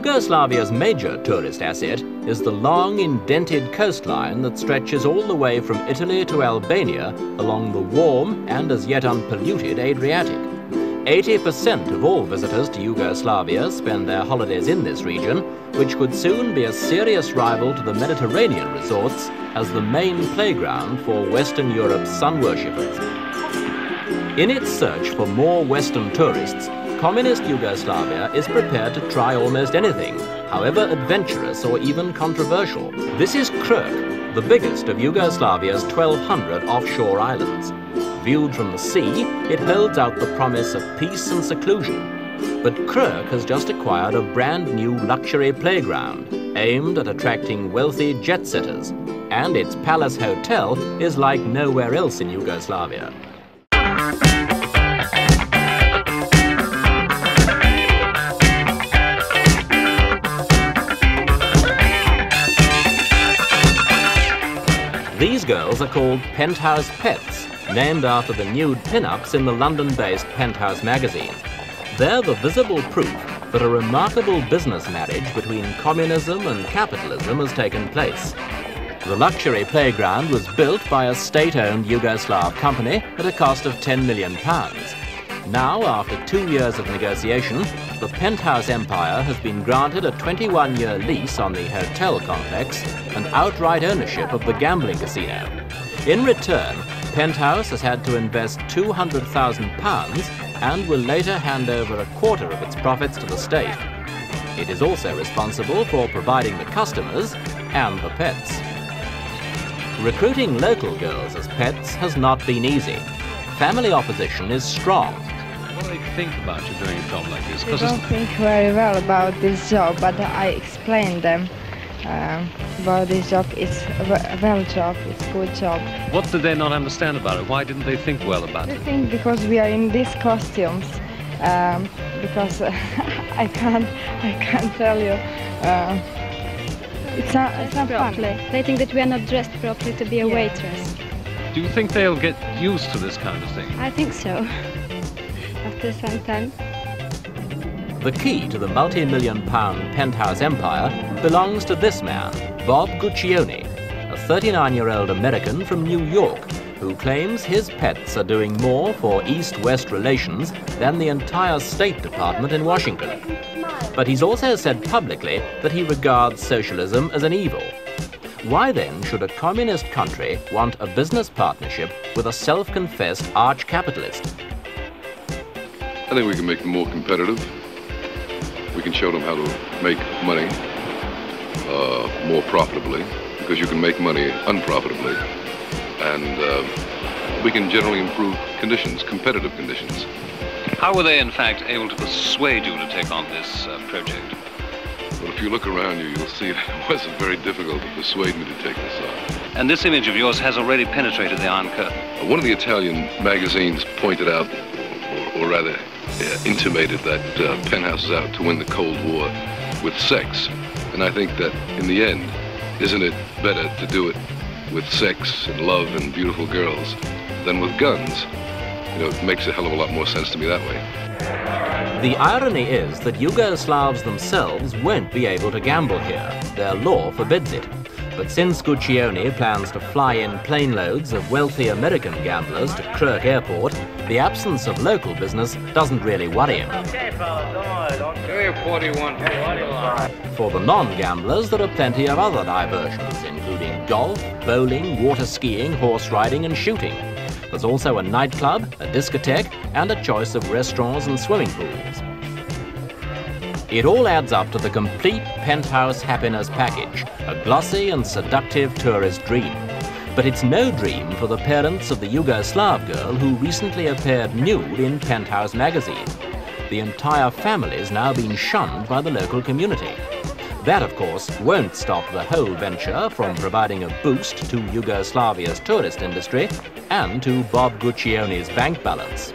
Yugoslavia's major tourist asset is the long, indented coastline that stretches all the way from Italy to Albania along the warm and as yet unpolluted Adriatic. 80% of all visitors to Yugoslavia spend their holidays in this region, which could soon be a serious rival to the Mediterranean resorts as the main playground for Western Europe's sun worshippers. In its search for more Western tourists, Communist Yugoslavia is prepared to try almost anything, however adventurous or even controversial. This is Krk, the biggest of Yugoslavia's 1,200 offshore islands. Viewed from the sea, it holds out the promise of peace and seclusion. But Krk has just acquired a brand new luxury playground aimed at attracting wealthy jet-setters, and its Palace Hotel is like nowhere else in Yugoslavia. These girls are called Penthouse Pets, named after the nude pin-ups in the London-based Penthouse magazine. They're the visible proof that a remarkable business marriage between communism and capitalism has taken place. The luxury playground was built by a state-owned Yugoslav company at a cost of £10 million. Now, after 2 years of negotiation, the Penthouse empire has been granted a 21-year lease on the hotel complex and outright ownership of the gambling casino. In return, Penthouse has had to invest £200,000 and will later hand over a quarter of its profits to the state. It is also responsible for providing the customers and the pets. Recruiting local girls as pets has not been easy. Family opposition is strong. What do they think about you doing a job like this? They don't think very well about this job, but I explained them about this job. It's a well job, it's a good job. What did they not understand about it? Why didn't they think well about They it? think because we are in these costumes, because I can't tell you. It's not properly. fun. They think that we are not dressed properly to be a waitress. Do you think they'll get used to this kind of thing? I think so. After some time. The key to the multi-million-pound Penthouse empire belongs to this man, Bob Guccione, a 39-year-old American from New York who claims his pets are doing more for East-West relations than the entire State Department in Washington. But he's also said publicly that he regards socialism as an evil. Why then should a communist country want a business partnership with a self-confessed arch-capitalist? I think we can make them more competitive. We can show them how to make money more profitably, because you can make money unprofitably. And we can generally improve conditions, competitive conditions. How were they, in fact, able to persuade you to take on this project? But if you look around you, you'll see that it wasn't very difficult to persuade me to take this on. And this image of yours has already penetrated the Iron Curtain. One of the Italian magazines pointed out, or rather intimated, that Penthouse is out to win the Cold War with sex. And I think that in the end, isn't it better to do it with sex and love and beautiful girls than with guns? You know, it makes a hell of a lot more sense to me that way. The irony is that Yugoslavs themselves won't be able to gamble here. Their law forbids it. But since Guccione plans to fly in plane loads of wealthy American gamblers to Krk Airport, the absence of local business doesn't really worry him. Okay, fellas, don't do your 41. For the non-gamblers, there are plenty of other diversions, including golf, bowling, water skiing, horse riding and shooting. There's also a nightclub, a discotheque, and a choice of restaurants and swimming pools. It all adds up to the complete Penthouse happiness package, a glossy and seductive tourist dream. But it's no dream for the parents of the Yugoslav girl who recently appeared nude in Penthouse magazine. The entire family's now been shunned by the local community. That, of course, won't stop the whole venture from providing a boost to Yugoslavia's tourist industry and to Bob Guccione's bank balance.